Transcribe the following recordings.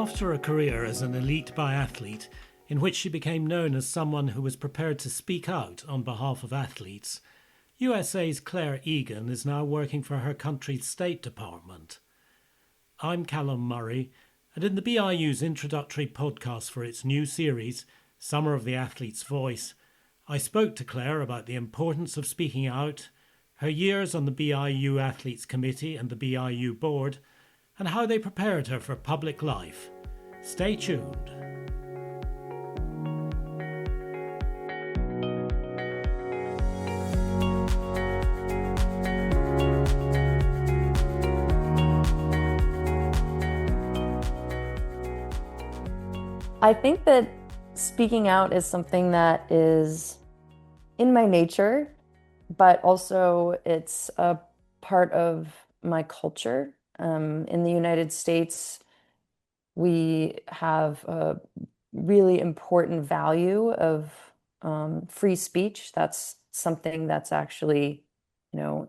After a career as an elite biathlete, in which she became known as someone who was prepared to speak out on behalf of athletes, USA's Clare Egan is now working for her country's State Department. I'm Callum Murray, and in the BIU's introductory podcast for its new series, Summer of the Athlete's Voice, I spoke to Clare about the importance of speaking out, her years on the BIU Athletes Committee and the BIU Board, and how they prepared her for public life. Stay tuned. I think that speaking out is something that is in my nature, but also it's a part of my culture. In the United States, we have a really important value of free speech. That's something that's actually, in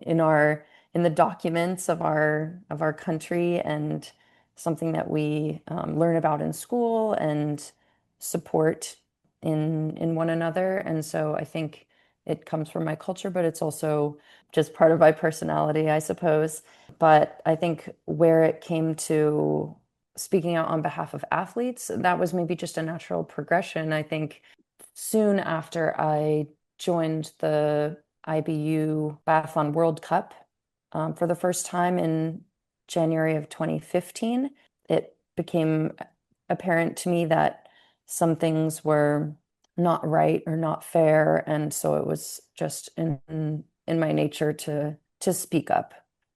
the documents of our country, and something that we learn about in school and support in one another. And so I think it comes from my culture, but it's also just part of my personality, I suppose. But I think where it came to speaking out on behalf of athletes, that was maybe just a natural progression. I think soon after I joined the IBU Biathlon World Cup for the first time in January of 2015, it became apparent to me that some things were not right or not fair, and so it was just in my nature to speak up.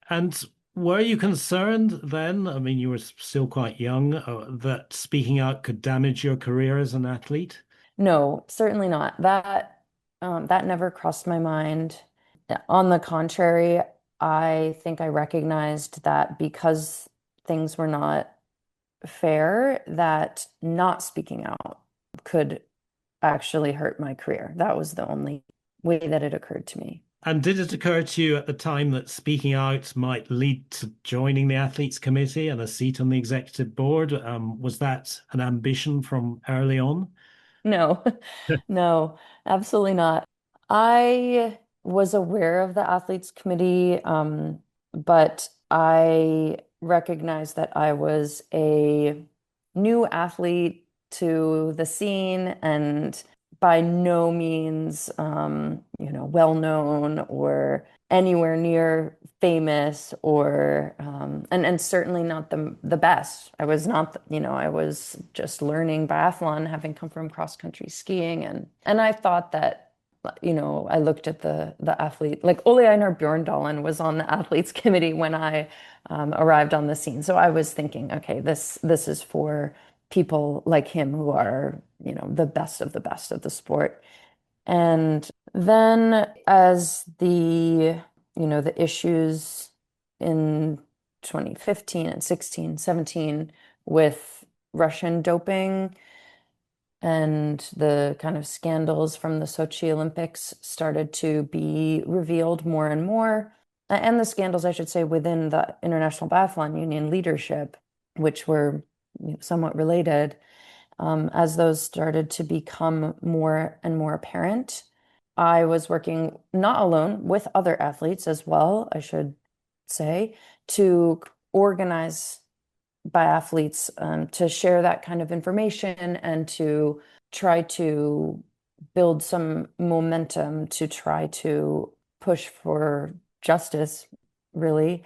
And were you concerned then? I mean, you were still quite young, that speaking out could damage your career as an athlete? No, certainly not. That never crossed my mind. On the contrary, I think I recognized that because things were not fair, that not speaking out could actually hurt my career. That was the only way that it occurred to me. And did it occur to you at the time that speaking out might lead to joining the Athletes Committee and a seat on the executive board? Was that an ambition from early on? No, no, absolutely not. I was aware of the athletes committee, but I recognized that I was a new athlete to the scene and by no means, well known or anywhere near famous, or and certainly not the best. I was not, I was just learning biathlon, having come from cross country skiing, and I thought that, I looked at the athlete, like Ole Einar Bjørndalen was on the athletes committee when I arrived on the scene. So I was thinking, okay, this is for people like him who are, the best of the sport. And then as the issues in 2015 and 16, 17 with Russian doping and the kind of scandals from the Sochi Olympics started to be revealed more and more, and the scandals, I should say, within the International Biathlon Union leadership, which were somewhat related, as those started to become more and more apparent, I was working not alone with other athletes as well, I should say, to organize biathletes to share that kind of information and to try to build some momentum to try to push for justice, really,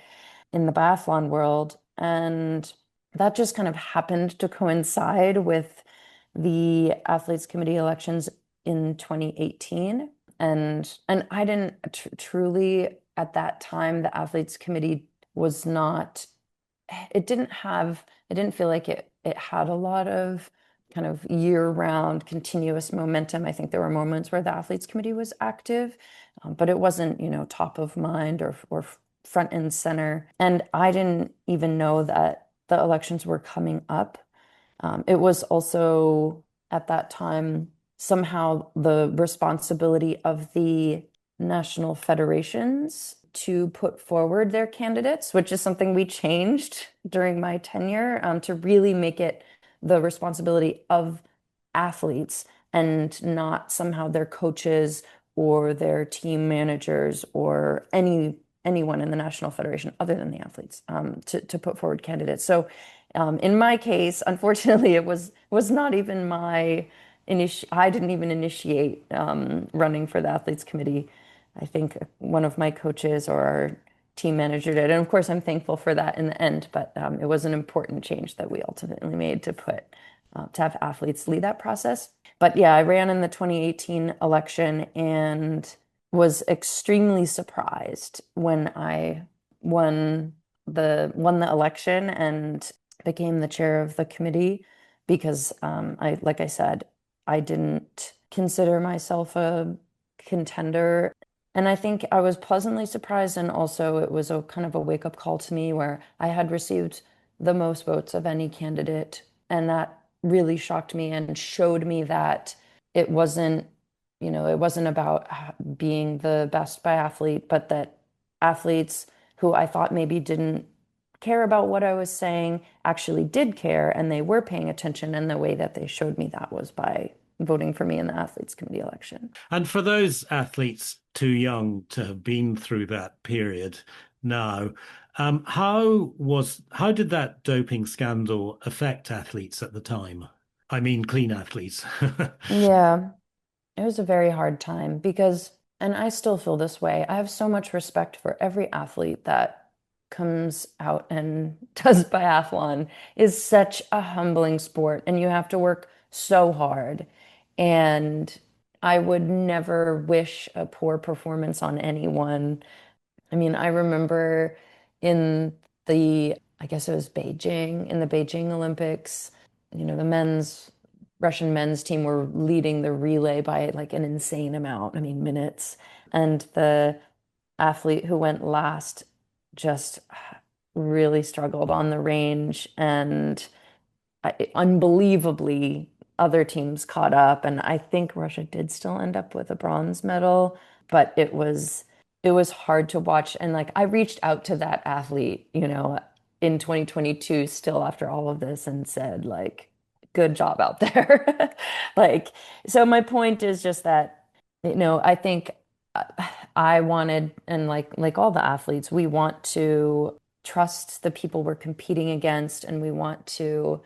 in the biathlon world. And that just kind of happened to coincide with the Athletes Committee elections in 2018. And I didn't truly, at that time, the Athletes Committee was not, it didn't feel like it had a lot of kind of year-round continuous momentum. I think there were moments where the Athletes Committee was active, but it wasn't, top of mind or front and center. And I didn't even know that the elections were coming up. It was also at that time somehow the responsibility of the national federations to put forward their candidates, which is something we changed during my tenure, to really make it the responsibility of athletes and not somehow their coaches or their team managers or anyone in the national federation other than the athletes to put forward candidates. So in my case, unfortunately, it was not even my I didn't even initiate running for the athletes committee. I think one of my coaches or our team manager did. And of course, I'm thankful for that in the end, but it was an important change that we ultimately made to have athletes lead that process. But yeah, I ran in the 2018 election and was extremely surprised when I won won the election and became the chair of the committee because like I said, I didn't consider myself a contender. And I think I was pleasantly surprised, and also it was a kind of a wake-up call to me where I had received the most votes of any candidate, and that really shocked me and showed me that it wasn't, it wasn't about being the best biathlete, but that athletes who I thought maybe didn't care about what I was saying actually did care, and they were paying attention. And the way that they showed me that was by voting for me in the athletes committee election. And for those athletes too young to have been through that period now, how did that doping scandal affect athletes at the time? I mean, clean athletes. Yeah, it was a very hard time because, and I still feel this way, I have so much respect for every athlete that comes out and does biathlon. Is such a humbling sport, and you have to work so hard. And I would never wish a poor performance on anyone. I mean, I remember in I guess it was Beijing, in the Beijing Olympics, the Russian men's team were leading the relay by like an insane amount, I mean, minutes. And the athlete who went last just really struggled on the range. And unbelievably, other teams caught up, and I think Russia did still end up with a bronze medal, but it was hard to watch. And like I reached out to that athlete, in 2022, still after all of this, and said like, "Good job out there." Like, so my point is just that, I think uh, I wanted, and like all the athletes, we want to trust the people we're competing against, and we want to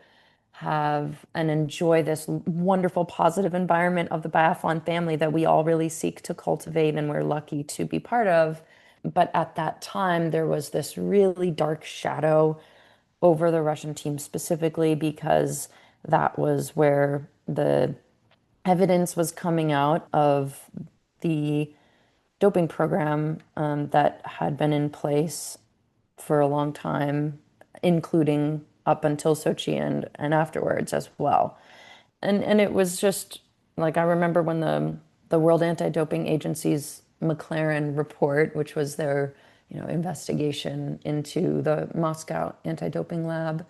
have and enjoy this wonderful positive environment of the biathlon family that we all really seek to cultivate and we're lucky to be part of. But at that time, there was this really dark shadow over the Russian team specifically because that was where the evidence was coming out of the doping program that had been in place for a long time, including up until Sochi and afterwards as well. And it was just like I remember when the World Anti-Doping Agency's McLaren report, which was their, investigation into the Moscow anti-doping lab,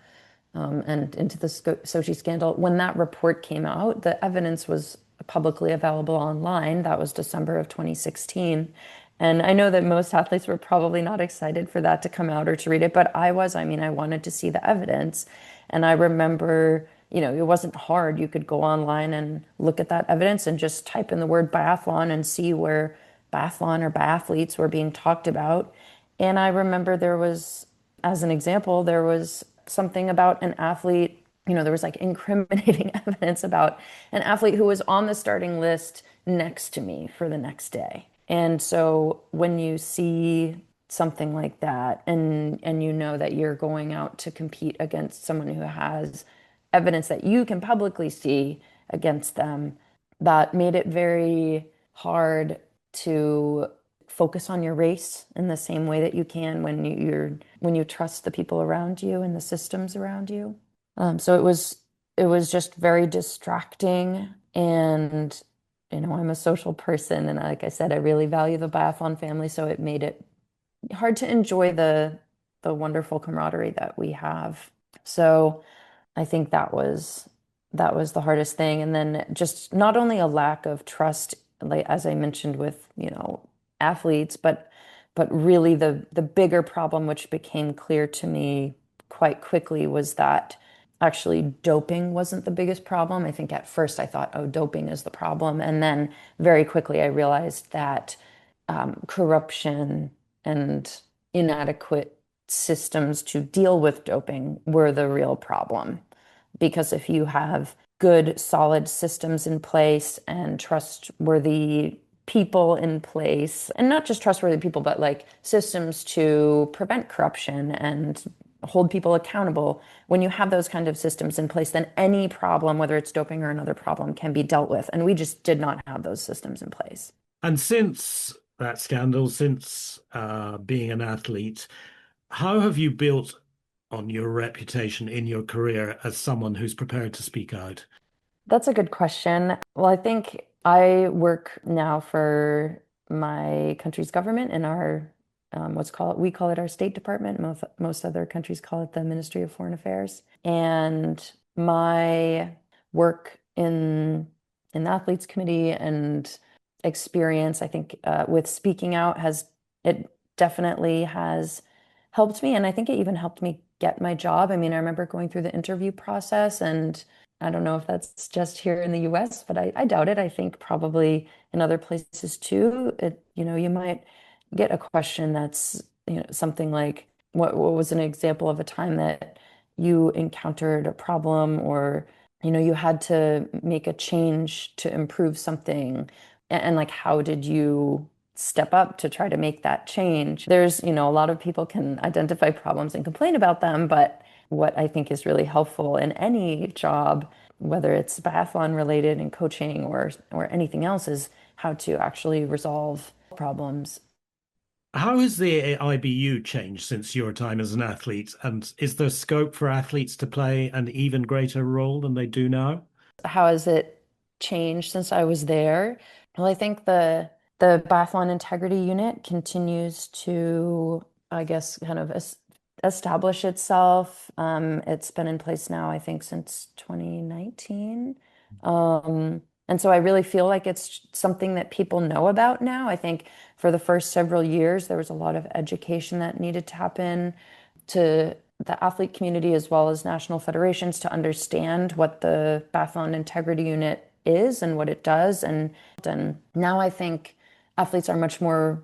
and into the Sochi scandal. When that report came out, the evidence was publicly available online. That was December of 2016. And I know that most athletes were probably not excited for that to come out or to read it, but I was. I mean, I wanted to see the evidence. And I remember, it wasn't hard. You could go online and look at that evidence and just type in the word biathlon and see where biathlon or biathletes were being talked about. And I remember there was, as an example, there was something about an athlete, there was like incriminating evidence about an athlete who was on the starting list next to me for the next day. And so when you see something like that and you know that you're going out to compete against someone who has evidence that you can publicly see against them, that made it very hard to focus on your race in the same way that you can when you trust the people around you and the systems around you. So it was just very distracting, and I'm a social person, and like I said, I really value the biathlon family, so it made it hard to enjoy the wonderful camaraderie that we have. So I think that was the hardest thing. And then just not only a lack of trust, like as I mentioned with, athletes, but really the bigger problem, which became clear to me quite quickly, was that actually doping wasn't the biggest problem. I think at first I thought, oh, doping is the problem. And then very quickly I realized that corruption and inadequate systems to deal with doping were the real problem. Because if you have good, solid systems in place and trustworthy people in place, and not just trustworthy people, but like systems to prevent corruption and hold people accountable. When you have those kind of systems in place, then any problem, whether it's doping or another problem, can be dealt with. And we just did not have those systems in place. And since that scandal, since being an athlete, how have you built on your reputation in your career as someone who's prepared to speak out? That's a good question. Well, I think I work now for my country's government in our we call it our State Department. Most other countries call it the Ministry of Foreign Affairs. And my work in the athletes committee and experience, I think, with speaking out it definitely has helped me. And I think it even helped me get my job. I mean, I remember going through the interview process, and I don't know if that's just here in the US, but I doubt it. I think probably in other places too. You might get a question that's, something like, what was an example of a time that you encountered a problem, or, you had to make a change to improve something, and like, how did you step up to try to make that change? There's, a lot of people can identify problems and complain about them, but what I think is really helpful in any job, whether it's biathlon related and coaching or anything else, is how to actually resolve problems. How has the IBU changed since your time as an athlete? And is there scope for athletes to play an even greater role than they do now? How has it changed since I was there? Well, I think the biathlon integrity unit continues to, I guess, kind of establish itself. It's been in place now, I think, since 2019. And so I really feel like it's something that people know about now. I think for the first several years, there was a lot of education that needed to happen to the athlete community as well as national federations to understand what the biathlon integrity unit is and what it does. And now I think athletes are much more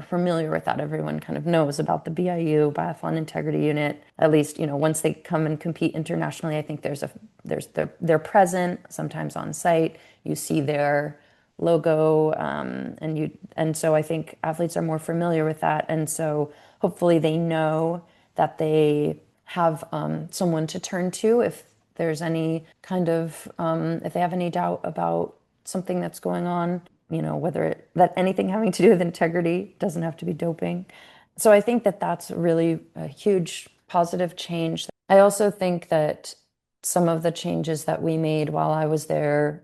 familiar with that. Everyone kind of knows about the BIU, Biathlon Integrity Unit. At least, once they come and compete internationally, I think they're present, sometimes on site. You see their logo, and so I think athletes are more familiar with that, and so hopefully they know that they have someone to turn to if there's any kind of if they have any doubt about something that's going on, that anything having to do with integrity, doesn't have to be doping. So I think that that's really a huge positive change. I also think that some of the changes that we made while I was there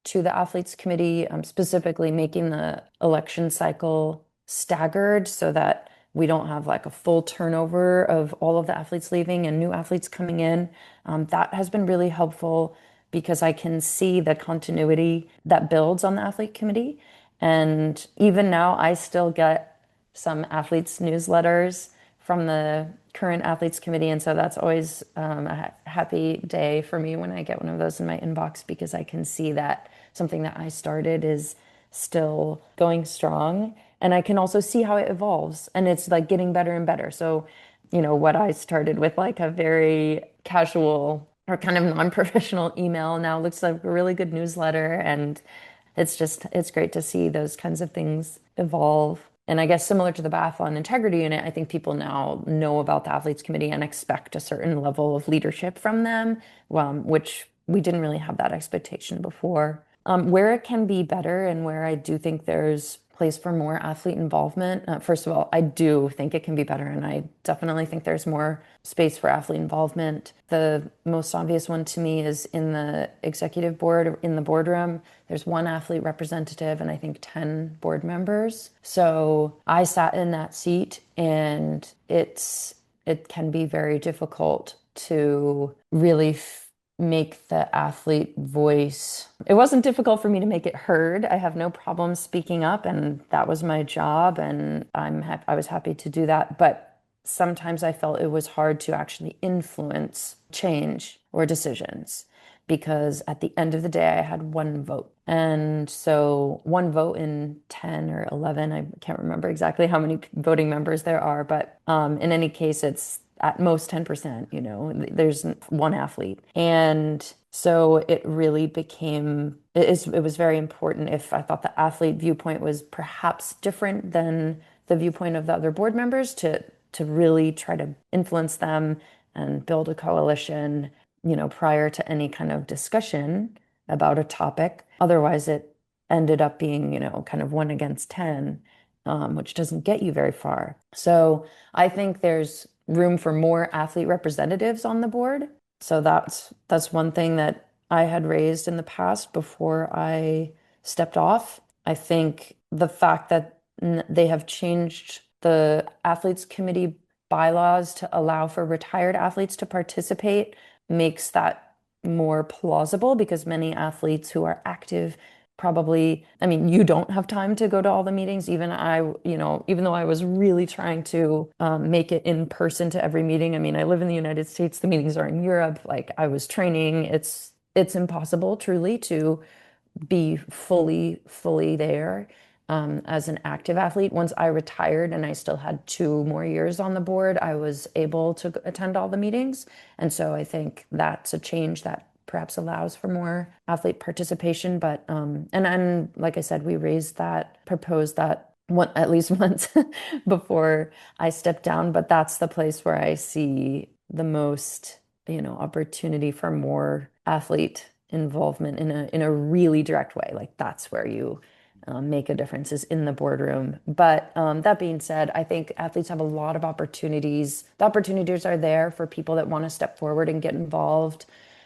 to the athletes committee, specifically making the election cycle staggered so that we don't have like a full turnover of all of the athletes leaving and new athletes coming in. That has been really helpful because I can see the continuity that builds on the athlete committee. And even now, I still get some athletes' newsletters from the current athletes committee. And so that's always a happy day for me when I get one of those in my inbox, because I can see that something that I started is still going strong. And I can also see how it evolves, and it's like getting better and better. So, what I started with like a very casual or kind of non-professional email now looks like a really good newsletter. And it's great to see those kinds of things evolve. And I guess similar to the Biathlon Integrity Unit, I think people now know about the Athletes Committee and expect a certain level of leadership from them, which we didn't really have that expectation before. Where it can be better and where I do think there's place for more athlete involvement. First of all, I do think it can be better, and I definitely think there's more space for athlete involvement. The most obvious one to me is in the executive board, in the boardroom. There's one athlete representative and I think 10 board members. So I sat in that seat, and it can be very difficult to really make the athlete voice. It wasn't difficult for me to make it heard. I have no problem speaking up, and that was my job, and I was happy to do that. But sometimes I felt it was hard to actually influence change or decisions because at the end of the day, I had one vote. And so one vote in 10 or 11, I can't remember exactly how many voting members there are, but in any case, it's at most 10%, there's one athlete. And so it really became, it was very important if I thought the athlete viewpoint was perhaps different than the viewpoint of the other board members to really try to influence them and build a coalition, prior to any kind of discussion about a topic. Otherwise, it ended up being, kind of 1 against 10, which doesn't get you very far. So I think there's room for more athlete representatives on the board. So that's one thing that I had raised in the past before I stepped off. I think the fact that they have changed the athletes committee bylaws to allow for retired athletes to participate makes that more plausible because many athletes who are active probably, I mean, you don't have time to go to all the meetings. Even I, even though I was really trying to make it in person to every meeting. I mean, I live in the United States, the meetings are in Europe. Like I was training. It's impossible truly to be fully there as an active athlete. Once I retired and I still had 2 more years on the board, I was able to attend all the meetings. And so I think that's a change that perhaps allows for more athlete participation. But and like I said, we proposed that at least once before I stepped down. But that's the place where I see the most, opportunity for more athlete involvement in a really direct way. Like that's where you make a difference is in the boardroom. But that being said, I think athletes have a lot of opportunities. The opportunities are there for people that want to step forward and get involved,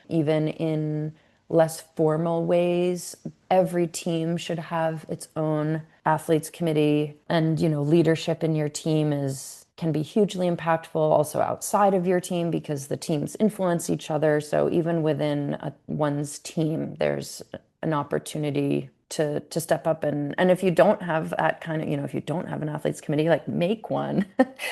even in less formal ways. Every team should have its own athletes committee, and leadership in your team can be hugely impactful also outside of your team because the teams influence each other. So even within one's team, there's an opportunity to step up and if you don't have that kind of, if you don't have an athletes committee, like make one.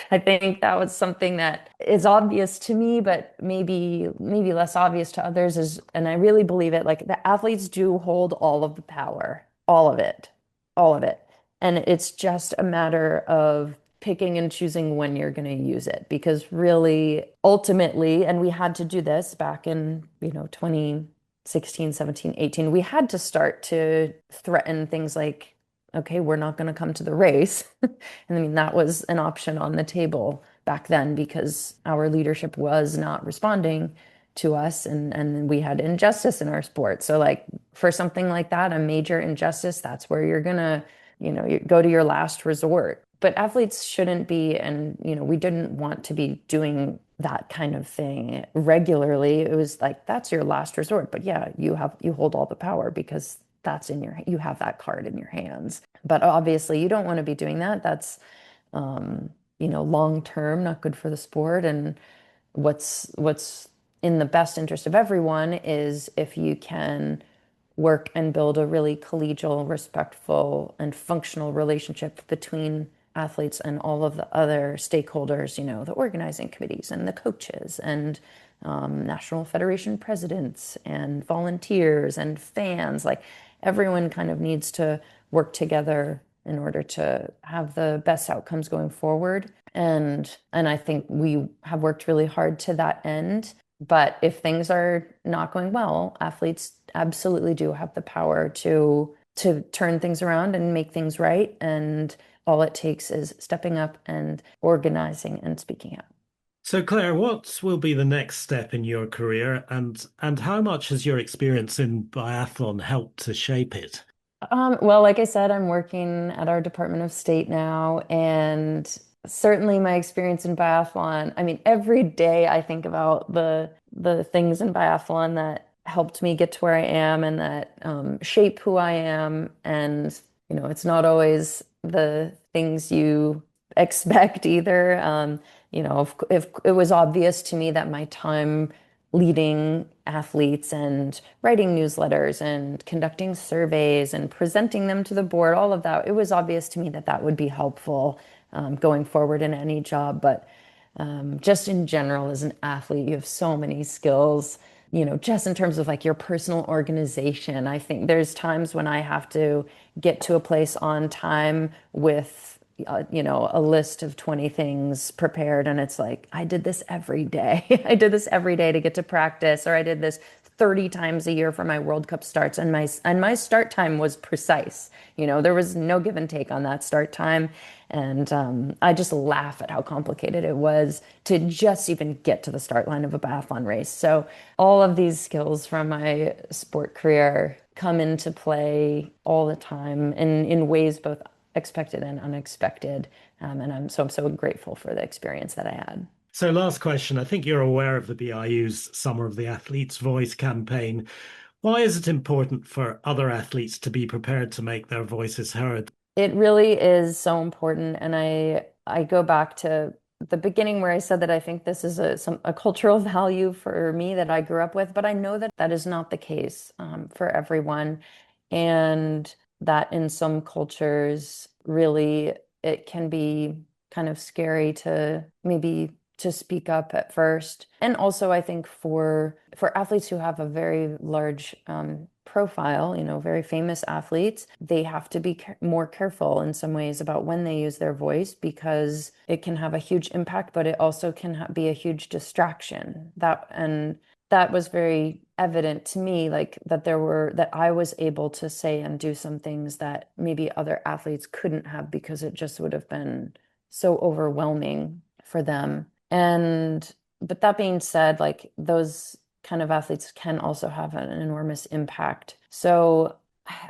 I think that was something that is obvious to me, but maybe less obvious to others is, and I really believe it, like the athletes do hold all of the power, all of it, all of it. And it's just a matter of picking and choosing when you're going to use it because really ultimately, and we had to do this back in 2016, 17, 18, we had to start to threaten things like, okay, we're not going to come to the race. And I mean that was an option on the table back then because our leadership was not responding to us and we had injustice in our sport. So like for something like that, a major injustice, that's where you're gonna, you go to your last resort. But athletes shouldn't be, and we didn't want to be doing that kind of thing regularly. It was like that's your last resort. But yeah, you hold all the power because you have that card in your hands. But obviously you don't want to be doing that. That's long term, not good for the sport. And what's in the best interest of everyone is if you can work and build a really collegial, respectful, and functional relationship between athletes and all of the other stakeholders, the organizing committees and the coaches and national federation presidents and volunteers and fans. Like everyone kind of needs to work together in order to have the best outcomes going forward. And I think we have worked really hard to that end. But if things are not going well, athletes absolutely do have the power to turn things around and make things right. And all it takes is stepping up and organizing and speaking out. So, Claire, what will be the next step in your career, and how much has your experience in biathlon helped to shape it? Well, like I said, I'm working at our Department of State now, and certainly my experience in biathlon. I mean, every day I think about the things in biathlon that helped me get to where I am and that shape who I am. And it's not always the things you expect either. If it was obvious to me that my time leading athletes and writing newsletters and conducting surveys and presenting them to the board, all of that, it was obvious to me that that would be helpful going forward in any job. But Just in general, as an athlete, you have so many skills, just in terms of like your personal organization. I think there's times when I have to get to a place on time with, a list of 20 things prepared. And it's like, I did this every day. I did this every day to get to practice, or I did this 30 times a year for my World Cup starts. And my start time was precise. There was no give and take on that start time. And I just laugh at how complicated it was to just even get to the start line of a biathlon race. So all of these skills from my sport career come into play all the time in ways both expected and unexpected. And I'm so grateful for the experience that I had. So, last question. I think you're aware of the BIU's Summer of the Athlete's Voice campaign. Why is it important for other athletes to be prepared to make their voices heard? It really is so important. And I go back to the beginning where I said that I think this is a cultural value for me that I grew up with, but I know that that is not the case for everyone. And that in some cultures, really, it can be kind of scary to maybe to speak up at first. And also, I think for athletes who have a very large profile, very famous athletes, they have to be more careful in some ways about when they use their voice because it can have a huge impact, but it also can be a huge distraction. That was very evident to me, like that I was able to say and do some things that maybe other athletes couldn't have because it just would have been so overwhelming for them. But that being said, like those kind of athletes can also have an enormous impact. So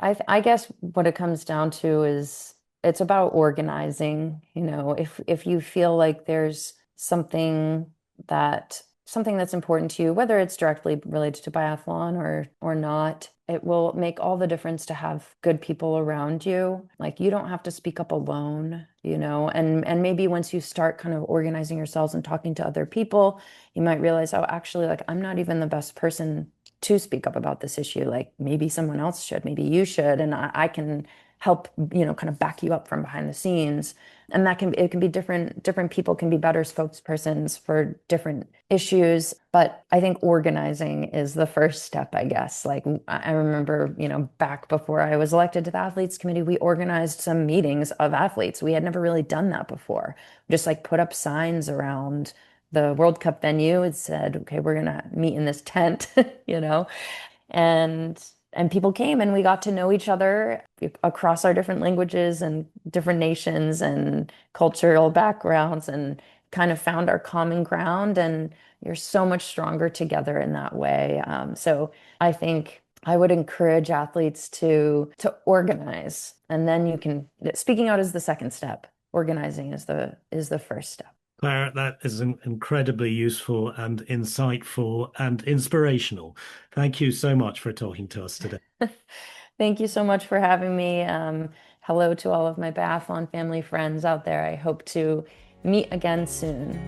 I guess what it comes down to is it's about organizing. If you feel like there's something that's important to you, whether it's directly related to biathlon or not, it will make all the difference to have good people around you. Like you don't have to speak up alone, and maybe once you start kind of organizing yourselves and talking to other people, you might realize, oh, actually, like I'm not even the best person to speak up about this issue. Like maybe someone else should, maybe you should, and I can help, kind of back you up from behind the scenes. And it can be different people can be better spokespersons for different issues. But I think organizing is the first step, I guess. Like I remember, back before I was elected to the athletes committee, we organized some meetings of athletes. We had never really done that before. Just like put up signs around the World Cup venue. It said, okay, we're gonna meet in this tent, and people came and we got to know each other across our different languages and different nations and cultural backgrounds and kind of found our common ground. And you're so much stronger together in that way. So I think I would encourage athletes to organize, and then speaking out is the second step. Organizing is the first step. Claire, that is incredibly useful and insightful and inspirational. Thank you so much for talking to us today. Thank you so much for having me. Hello to all of my biathlon family friends out there. I hope to meet again soon.